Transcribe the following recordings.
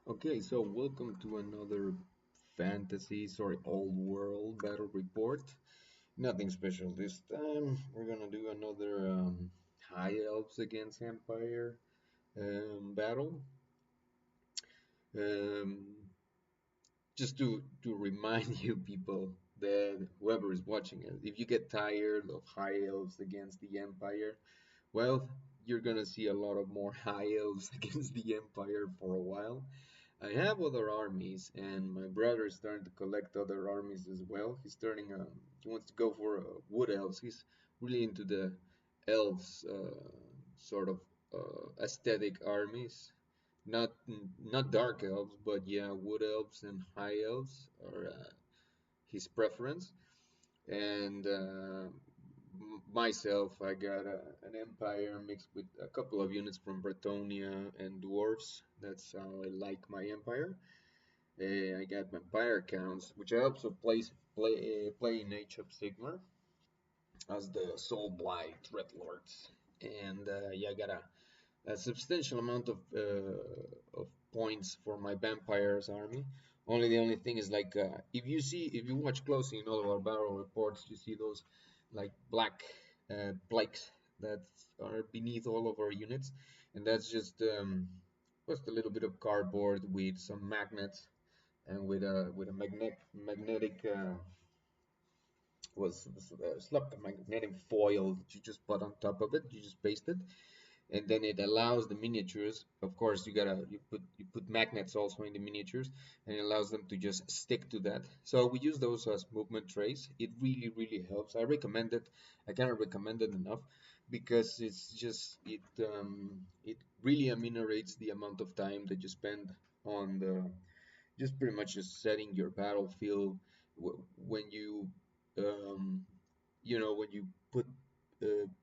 Okay, so welcome to another old world battle report. Nothing special this time. We're gonna do another high elves against Empire battle. Um, just to remind you people that whoever is watching it, if you get tired of high elves against the Empire, well, you're gonna see a lot of more high elves against the Empire for a while. I have other armies, and my brother is starting to collect other armies as well. He wants to go for wood elves. He's really into the elves sort of aesthetic armies. Not dark elves, but yeah, wood elves and high elves are his preference. And myself, I got an empire mixed with a couple of units from Bretonia and dwarves. That's how I like my empire. I got vampire counts, which I also play in Age of Sigmar as the Soul Blight Red Lords, and yeah, I got a substantial amount of points for my vampires army. Only thing is like if you watch closely in all of our battle reports, you see those like black plaques that are beneath all of our units, and that's just a little bit of cardboard with some magnets and with a magnetic it's like a magnetic foil that you just put on top of it. You just paste it, and then it allows the miniatures. Of course, you put magnets also in the miniatures, and it allows them to just stick to that. So we use those as movement trays. It really helps. I recommend it. I cannot recommend it enough because it really ameliorates the amount of time that you spend on the just pretty much just setting your battlefield when you um, when you put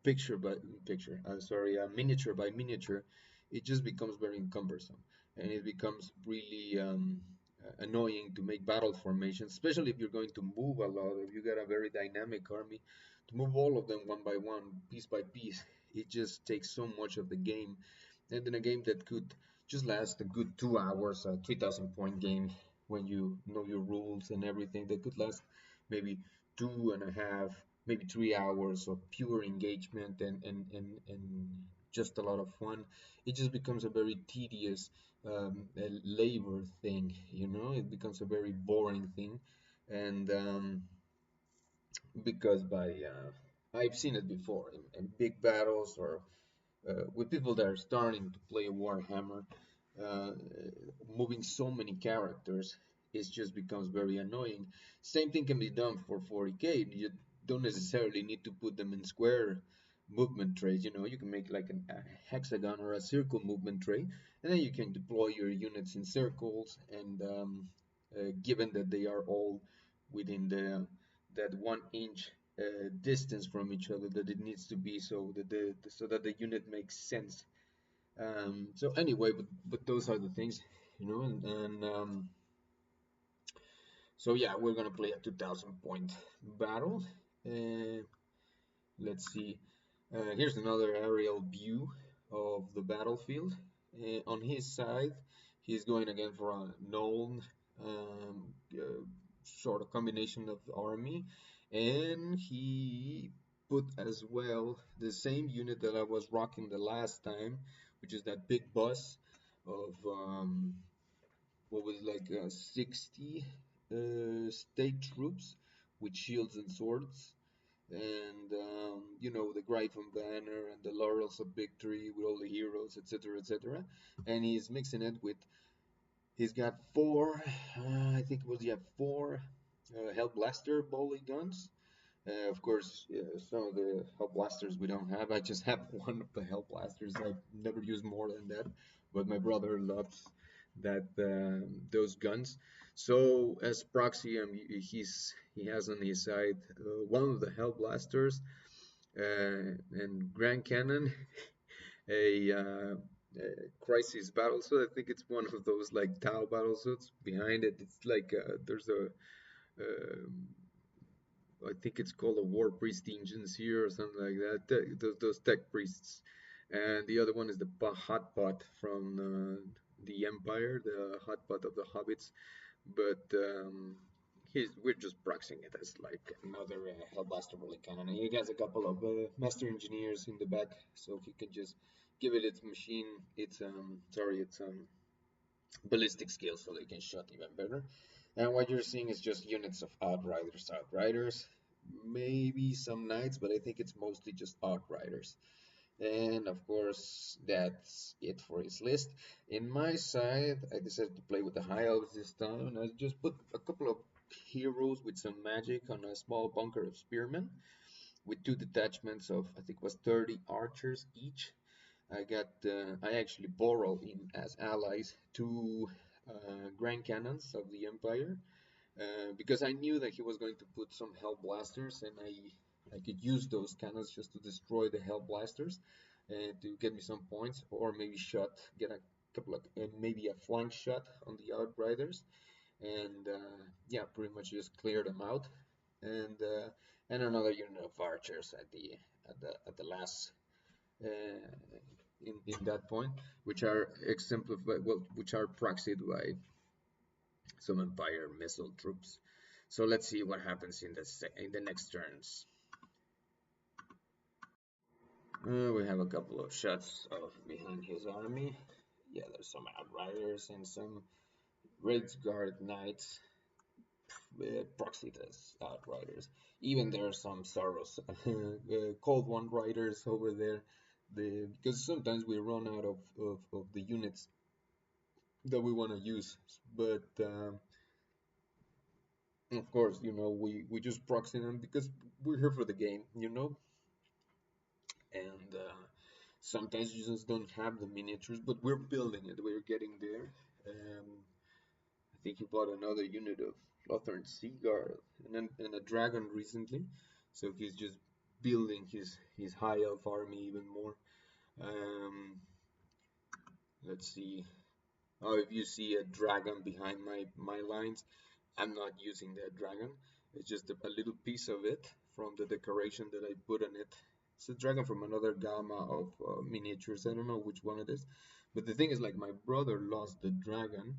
picture by picture sorry miniature by miniature, it just becomes very cumbersome, and it becomes really annoying to make battle formations, especially if you're going to move a lot. If you got a very dynamic army, to move all of them one by one, piece by piece, it just takes so much of the game. And in a game that could just last a good 2 hours, a 3,000 point game, when you know your rules and everything, that could last maybe 2.5, maybe 3 hours of pure engagement and just a lot of fun. It just becomes a very tedious labor thing, it becomes a very boring thing. And because I've seen it before in big battles, or with people that are starting to play Warhammer, uh, moving so many characters, it just becomes very annoying. Same thing can be done for 40k. You don't necessarily need to put them in square movement trays. You can make like a hexagon or a circle movement tray, and then you can deploy your units in circles. And given that they are all within that 1 inch distance from each other that it needs to be, so that the unit makes sense. So anyway, but those are the things, and so yeah, we're gonna play a 2,000 point battle. Uh, let's see. Here's another aerial view of the battlefield. On his side, he's going again for a known sort of combination of army, and he put as well the same unit that I was rocking the last time, which is that big bus of what was like 60 state troops with shields and swords, and the Gryphon banner and the laurels of victory with all the heroes, etc., etc. And he's mixing it with. He's got four, I think it was, yeah, four Hellblaster volley guns. Of course, some of the Hellblasters we don't have. I just have one of the Hellblasters. I've never used more than that, but my brother loves those guns. So as proxy, he has on his side one of the Hellblasters and Grand Cannon, a crisis battle suit. I think it's one of those like Tau battle suits. Behind it, it's like there's a um I think it's called a war priest engines here or something like that. Those tech priests, and the other one is the hot pot from the Empire, the hotspot of the hobbits, but we're just proxying it as like another Hellblaster Bullet Cannon. And he has a couple of master engineers in the back, so he can just give it its machine, its ballistic skills, so they can shoot even better. And what you're seeing is just units of Outriders, maybe some Knights, but I think it's mostly just Outriders. And of course, that's it for his list. In my side, I decided to play with the High Elves this time, and I just put a couple of heroes with some magic on a small bunker of spearmen with two detachments of, I think it was 30 archers each. I actually borrowed in as allies two Grand Cannons of the Empire, because I knew that he was going to put some Hell Blasters, and I could use those cannons just to destroy the Hell Blasters and to get me some points, or maybe get a couple of maybe a flank shot on the Outriders, and yeah, pretty much just clear them out, and uh, and another unit of archers at the last. In that point, which are exemplified, well, which are proxied by some Empire missile troops. So let's see what happens in the next turns. We have a couple of shots of behind his army. Yeah, there's some Outriders and some Red Guard Knights, proxied as Outriders. Even there are some Saros, Cold One Riders over there. Because sometimes we run out of the units that we want to use. But of course, we just proxy them because we're here for the game, and sometimes you just don't have the miniatures, but we're building it. We're getting there. I think he bought another unit of Lothern Seaguard and a dragon recently, so he's just building his high elf army even more. Um, let's see. Oh, if you see a dragon behind my lines, I'm not using that dragon. It's just a little piece of it from the decoration that I put on it. It's a dragon from another gamma of miniatures. I don't know which one it is. But the thing is, like, my brother lost the dragon,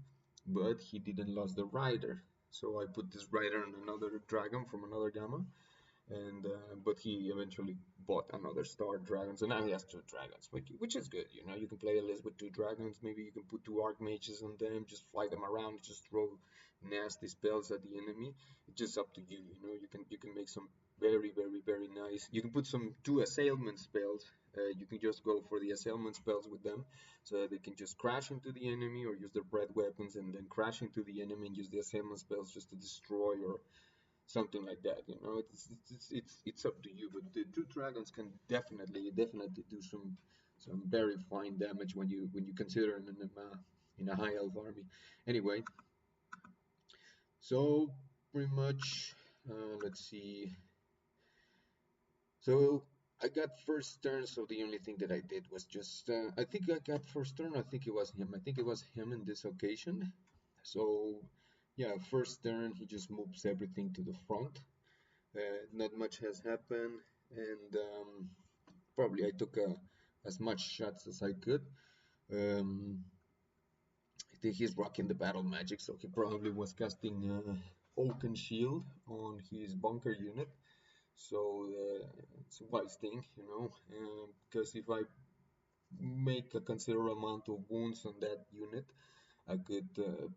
but he didn't lose the rider. So I put this rider on another dragon from another gamma, and but he eventually bought another star dragon, so now he has two dragons, which is good. You can play a list with two dragons. Maybe you can put two archmages on them, just fly them around, just throw nasty spells at the enemy. It's just up to you. You can make some very nice. You can put some two assailment spells. You can just go for the assailment spells with them, so that they can just crash into the enemy or use their breath weapons and then crash into the enemy and use the assailment spells just to destroy or something like that. It's up to you, but the two dragons can definitely do some very fine damage when you consider them in a high elf army. Anyway, so pretty much, let's see. So I got first turn, so the only thing that I did was just I think I got first turn. I think it was him in this occasion. So yeah, first turn he just moves everything to the front. Not much has happened, and probably I took as much shots as I could. Um, I think he's rocking the battle magic, so he probably was casting Oaken Shield on his bunker unit. So it's a wise thing, because if I make a considerable amount of wounds on that unit, I could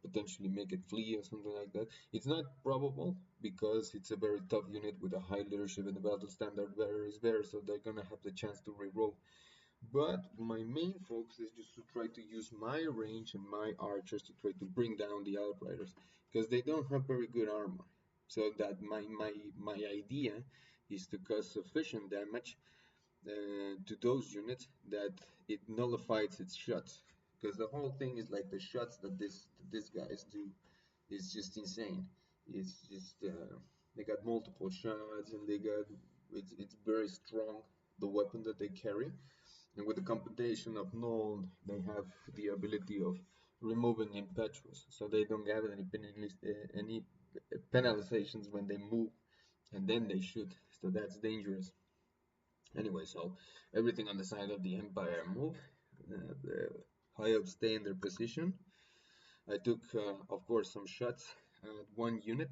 potentially make it flee or something like that. It's not probable because it's a very tough unit with a high leadership and the battle standard bearer is there, so they're gonna have the chance to reroll. But my main focus is just to try to use my range and my archers to try to bring down the Outriders because they don't have very good armor. So that my idea is to cause sufficient damage to those units that it nullifies its shots. Because the whole thing is like the shots that these guys do is just insane. It's just they got multiple shots and it's very strong, the weapon that they carry, and with the combination of null, they have the ability of removing impetuous, so they don't have any penalizations when they move and then they shoot. So that's dangerous. Anyway, so everything on the side of the Empire move. The high up stay in their position. I took, of course, some shots at one unit.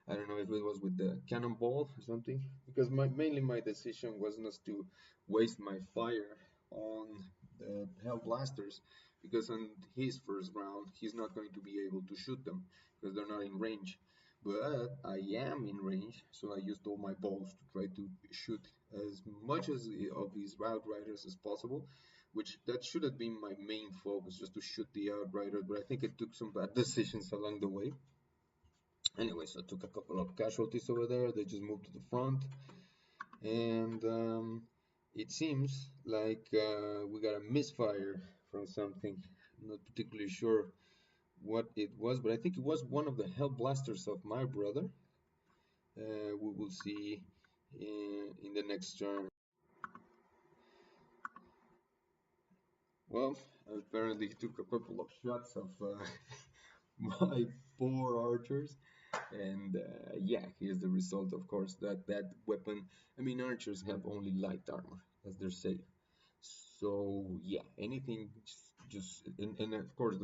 I don't know if it was with the cannonball or something, because mainly my decision was not to waste my fire on the hell blasters, because on his first round he's not going to be able to shoot them because they're not in range. But I am in range, so I used all my balls to try to shoot as much as of these outriders as possible, which that should have been my main focus, just to shoot the outriders. But I think I took some bad decisions along the way. Anyways, I took a couple of casualties over there. They just moved to the front, and it seems like we got a misfire from something. I'm not particularly sure what it was, but I think it was one of the hell blasters of my brother. We will see in the next turn. Well, apparently he took a couple of shots of my poor archers, and yeah, here's the result. Of course, that weapon. I mean, archers have only light armor, as they're safe. So yeah, anything just and of course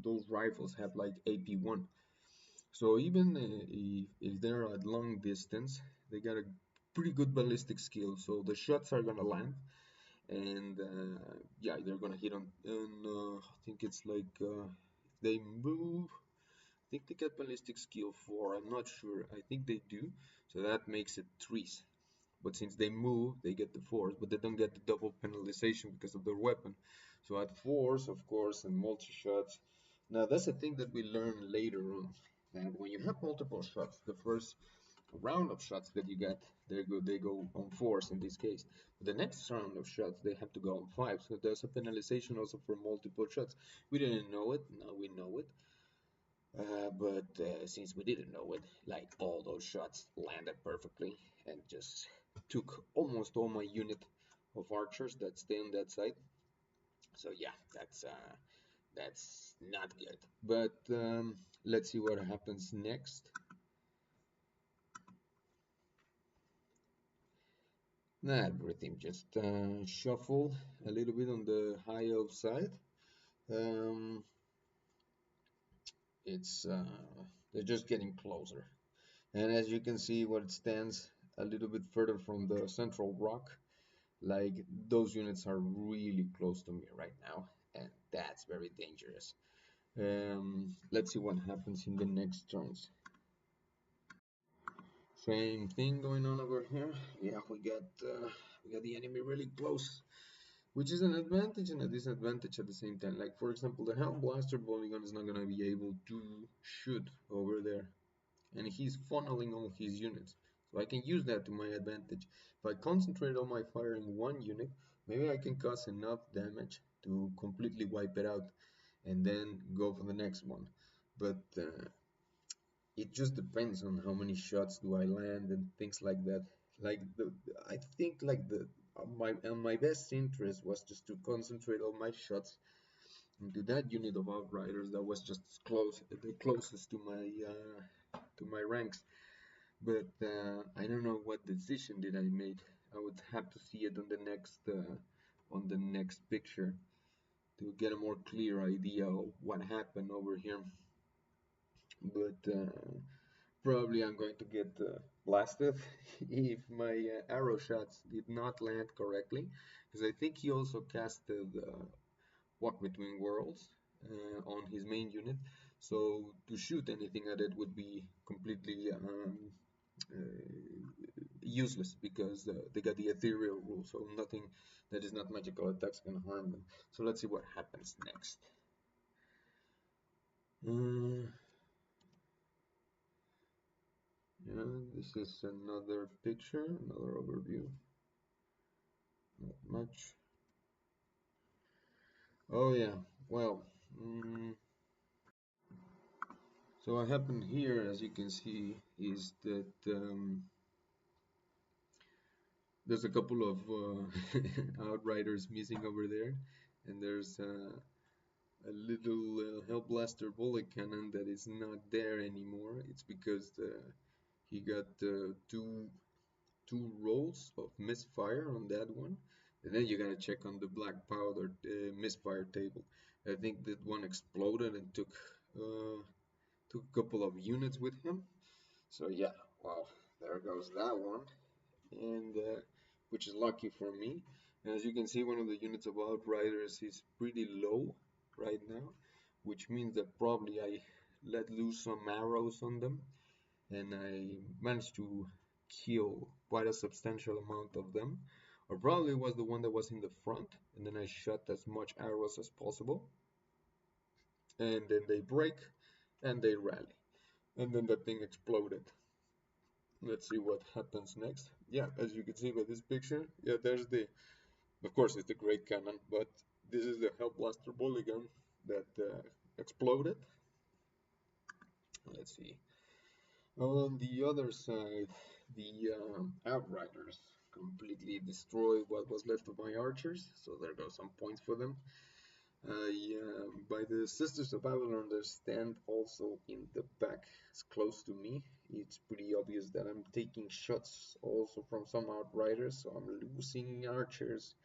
those rifles have like AP1. So even if they're at long distance, they got a pretty good ballistic skill. So the shots are gonna land, and yeah, they're gonna hit on. And I think it's like if they move. I think they get ballistic skill 4. I'm not sure. I think they do. So that makes it threes. But since they move, they get the fours, but they don't get the double penalization because of their weapon. So at fours, of course, and multi shots. Now that's a thing that we learn later on. That when you have multiple shots, the first round of shots that you get, they go on fours in this case. But the next round of shots, they have to go on five. So there's a penalization also for multiple shots. We didn't know it. Now we know it. But since we didn't know it, like all those shots landed perfectly and just took almost all my unit of archers that stay on that side. So yeah, that's not good. But let's see what happens next. Nah, everything just shuffle a little bit on the high elf side. Um, it's they're just getting closer. And as you can see, what it stands a little bit further from the central rock, like those units are really close to me right now, and that's very dangerous. Let's see what happens in the next turns. Same thing going on over here. Yeah, we got the enemy really close, which is an advantage and a disadvantage at the same time. Like for example, the Helm Blaster Polygon is not gonna be able to shoot over there, and he's funneling all his units. So I can use that to my advantage. If I concentrate all my fire in one unit, maybe I can cause enough damage to completely wipe it out and then go for the next one. But it just depends on how many shots do I land and things like that. Like I think like my best interest was just to concentrate all my shots into that unit of outriders that was just close, the closest to my ranks. But I don't know what decision did I make. I would have to see it on the next picture to get a more clear idea of what happened over here. But probably I'm going to get blasted if my arrow shots did not land correctly, because I think he also casted Walk Between Worlds on his main unit. So to shoot anything at it would be completely useless because they got the ethereal rule, so nothing that is not magical attacks can harm them. So let's see what happens next. Uh, yeah, this is another picture, another overview. Not much. Oh yeah, well, so what happened here, as you can see, is that there's a couple of outriders missing over there, and there's a little Hellblaster bullet cannon that is not there anymore. It's because he got two rolls of misfire on that one, and then you gotta check on the black powder misfire table. I think that one exploded and took a couple of units with him. So yeah, well, there goes that one, and which is lucky for me. And as you can see, one of the units of Outriders is pretty low right now, which means that probably I let loose some arrows on them, and I managed to kill quite a substantial amount of them. Or probably was the one that was in the front, and then I shot as much arrows as possible, and then they break and they rally, and then the thing exploded. Let's see what happens next. Yeah, as you can see by this picture, yeah, there's the, of course, it's the great cannon, but this is the Hellblaster volley gun that exploded. Let's see. On the other side, the Outriders completely destroyed what was left of my archers, so there go some points for them. By the Sisters of Babylon, they stand also in the back, close to me. It's pretty obvious that I'm taking shots also from some Outriders, so I'm losing archers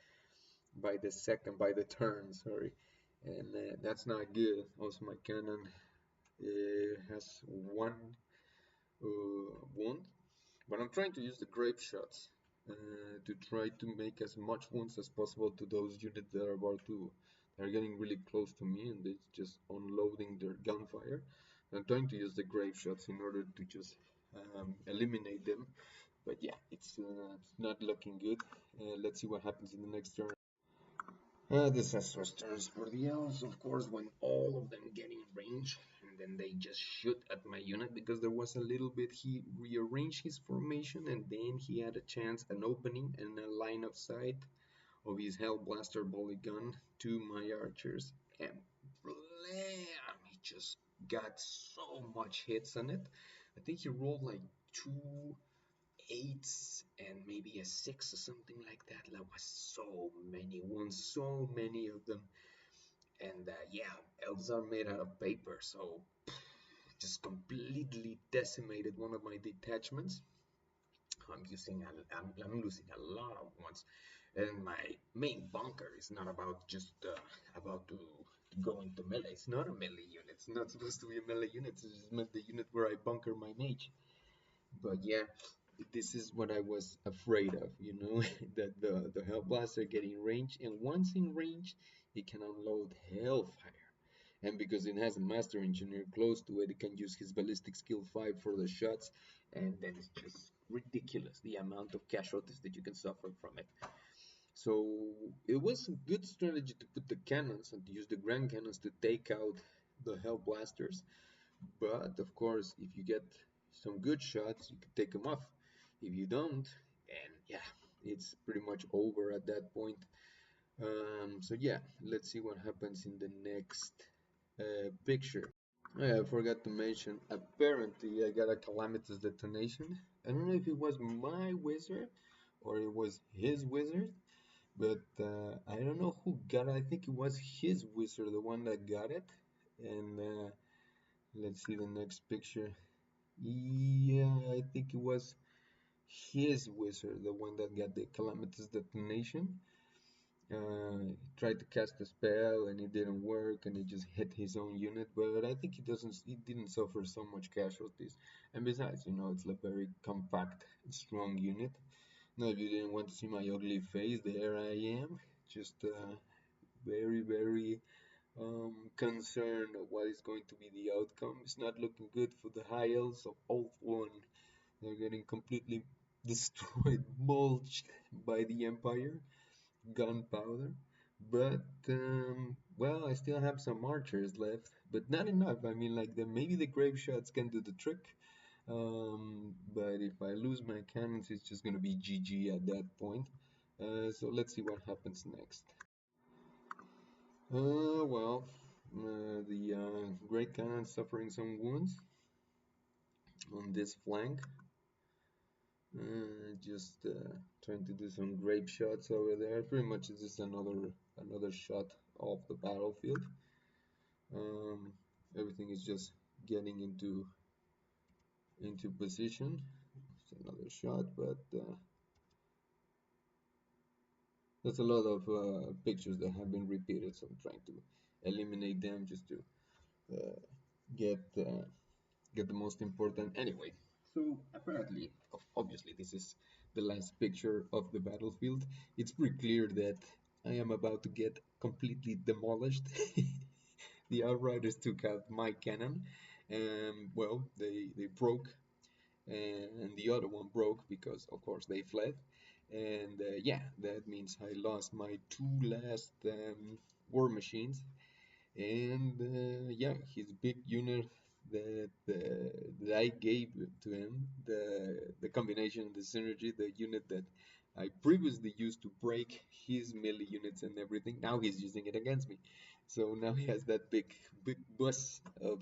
by the turn, sorry, and that's not good. Also, my cannon has one wound, but I'm trying to use the grape shots to try to make as much wounds as possible to those units that are about to that are getting really close to me and it's just unloading their gunfire. I'm trying to use the grape shots in order to just eliminate them. But yeah, it's not looking good. Let's see what happens in the next turn. Disastrous turns for the elves, of course, when all of them get in range, and then they just shoot at my unit because there was a little bit. He rearranged his formation, and then he had a chance, an opening, and a line of sight of his Hellblaster volley gun to my archers, and blam! He just got so much hits on it. I think he rolled like two eights and maybe a six or something like that. That was so many ones, so many of them. And yeah, elves are made out of paper, so just completely decimated one of my detachments. I'm losing a lot of ones, and my main bunker is not about just about to go into melee. It's not a melee unit. It's not supposed to be a melee unit. It's just the unit where I bunker my mage. But yeah, this is what I was afraid of, you know, that the Hellblaster get in range, and once in range, it can unload Hellfire. And because it has a Master Engineer close to it, it can use his Ballistic Skill 5 for the shots, and then it's just ridiculous the amount of casualties that you can suffer from it. So it was a good strategy to put the cannons and to use the Grand Cannons to take out the Hellblasters, but of course, if you get some good shots, you can take them off. If you don't, and yeah, it's pretty much over at that point. So yeah, let's see what happens in the next picture. I forgot to mention, apparently I got a calamitous detonation. I don't know if it was my wizard or it was his wizard, but I don't know who got it. I think it was his wizard, the one that got it. And let's see the next picture. Yeah, I think it was his wizard, the one that got the calamitous detonation. Tried to cast a spell and it didn't work, and it just hit his own unit. But I think he didn't suffer so much casualties. And besides, you know, it's a very compact, strong unit. Now, if you didn't want to see my ugly face, there I am, just very, very concerned of what is going to be the outcome. It's not looking good for the high elves of Old One. They're getting completely destroyed, mulched by the Empire, gunpowder. But well, I still have some archers left, but not enough. I mean, like maybe the grave shots can do the trick. But if I lose my cannons, it's just gonna be GG at that point. So let's see what happens next. Well, the great cannon suffering some wounds on this flank. Just trying to do some grape shots over there. Pretty much it's just another shot off the battlefield. Um, Everything is just getting into position. It's another shot, but there's a lot of pictures that have been repeated, so I'm trying to eliminate them just to uh, get get the most important. Anyway, so apparently, obviously, this is the last picture of the battlefield. It's pretty clear that I am about to get completely demolished. The Outriders took out my cannon, and well, they broke, and the other one broke because, of course, they fled. And yeah, that means I lost my two last war machines, and yeah, his big unit that I gave to him, the combination, the synergy, the unit that I previously used to break his melee units and everything. Now he's using it against me. So now he has that big bus of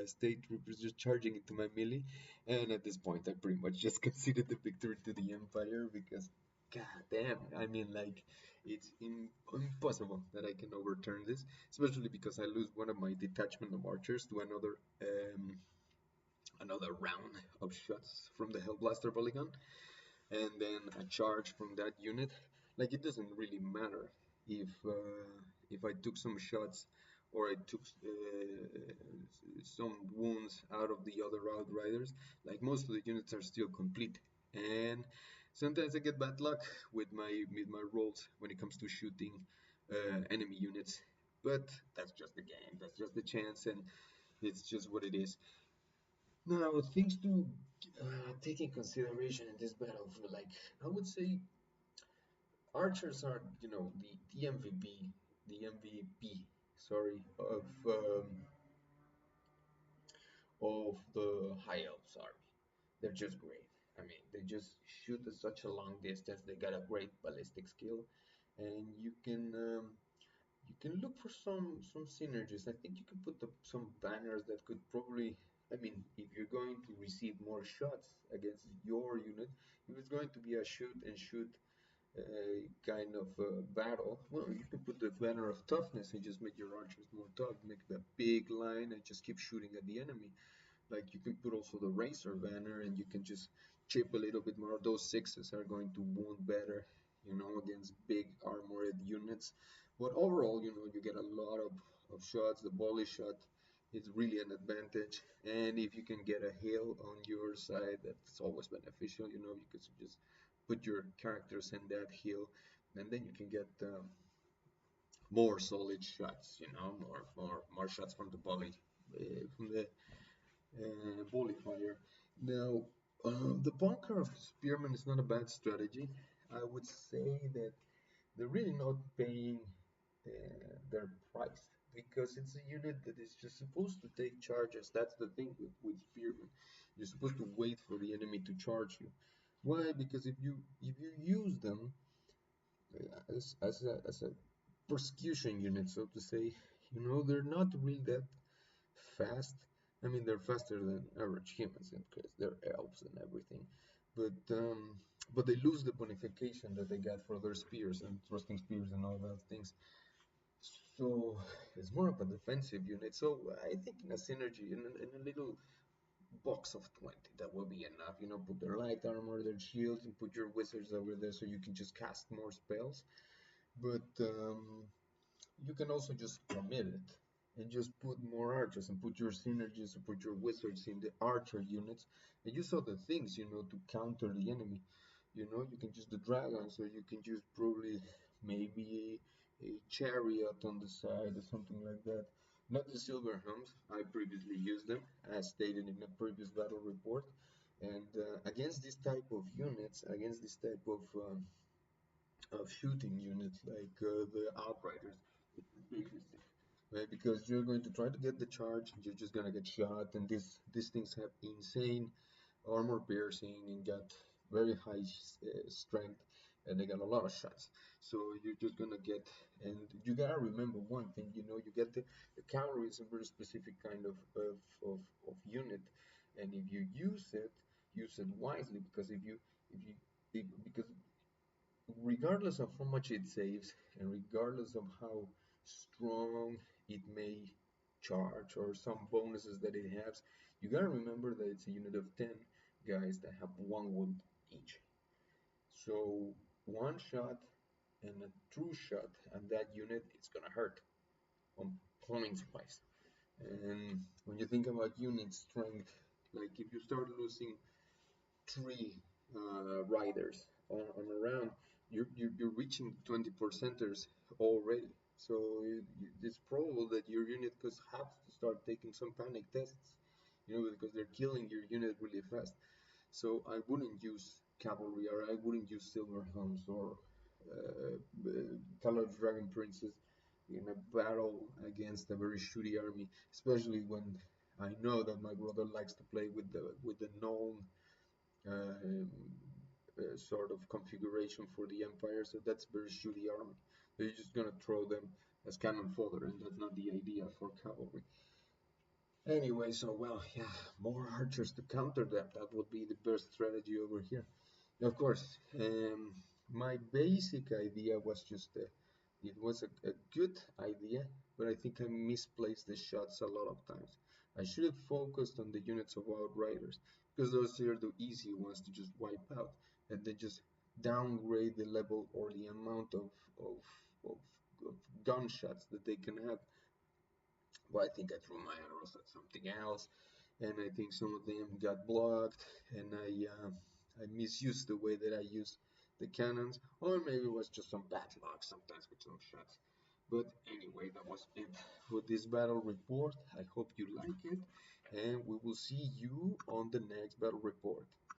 state troopers just charging into my melee, and at this point, I pretty much just conceded the victory to the Empire because, god damn, I mean, like, it's impossible that I can overturn this, especially because I lose one of my detachment of archers to another round of shots from the Hellblaster polygon, and then a charge from that unit. Like, it doesn't really matter if I took some shots or I took some wounds out of the other outriders. Like, most of the units are still complete, and sometimes I get bad luck with my rolls when it comes to shooting enemy units. But that's just the game. That's just the chance, and it's just what it is. Now, things to take in consideration in this battlefield, like, I would say archers are, the MVP, sorry, of the High Elves army. They're just great. I mean, they just shoot at such a long distance. They got a great ballistic skill, and you can look for some synergies. I think you can put some banners that could probably. I mean, if you're going to receive more shots against your unit, if it's going to be a shoot and shoot kind of battle, well, you can put the banner of toughness and just make your archers more tough, make that big line and just keep shooting at the enemy. Like, you can put also the Racer banner and you can just chip a little bit more. Those sixes are going to wound better, against big armored units. But overall, you get a lot of shots. The volley shot is really an advantage. And if you can get a heal on your side, that's always beneficial. You could just put your characters in that heal, and then you can get more solid shots, more shots from the volley, from the volley fire. Now, the bunker of spearmen is not a bad strategy. I would say that they're really not paying their price because it's a unit that is just supposed to take charges. That's the thing with spearmen. You're supposed to wait for the enemy to charge you. Why? Because if you use them as a persecution unit, so to say, they're not really that fast. I mean, they're faster than average humans because they're elves and everything, but they lose the bonification that they get for their spears and thrusting spears and all that things. So it's more of a defensive unit. So I think in a synergy, in a little box of 20, that will be enough. Put their light armor, their shields, and put your wizards over there so you can just cast more spells. But you can also just commit it and just put more archers and put your synergies and put your wizards in the archer units, and you saw the things, to counter the enemy. You can use the dragon, so you can use probably maybe a chariot on the side or something like that. Not the silver helms. I previously used them as stated in a previous battle report, and against this type of units, against this type of shooting units like the outriders, it's a big mistake, right? Because you're going to try to get the charge, you're just gonna get shot, and these things have insane armor piercing and got very high strength, and they got a lot of shots. So you're just gonna get, and you gotta remember one thing, you get the cavalry is a very specific kind of unit, and if you use it wisely, because because regardless of how much it saves and regardless of how strong it may charge or some bonuses that it has, you gotta remember that it's a unit of 10 guys that have one wound each. So one shot and a true shot and that unit, it's gonna hurt. points wise. And when you think about unit strength, like if you start losing three riders on a round, you're reaching 20 percenters already. So it's probable that your unit could have to start taking some panic tests, because they're killing your unit really fast. So I wouldn't use cavalry, or I wouldn't use silver helms, or colored dragon princes in a battle against a very shooty army, especially when I know that my brother likes to play with the known um, sort of configuration for the empire. So that's very shooty army. So you're just gonna throw them as cannon fodder, and that's not the idea for cavalry. Anyway, so well, yeah, more archers to counter them. That would be the best strategy over here. Of course, my basic idea was just it was a good idea, but I think I misplaced the shots a lot of times. I should have focused on the units of outriders, because those are the easy ones to just wipe out, and then just downgrade the level or the amount of, of, of gunshots that they can have. Well, I think I threw my arrows at something else, and I think some of them got blocked, and I misused the way that I use the cannons, or maybe it was just some bad luck sometimes with some shots. But anyway, that was it for this battle report. I hope you like it, and we will see you on the next battle report.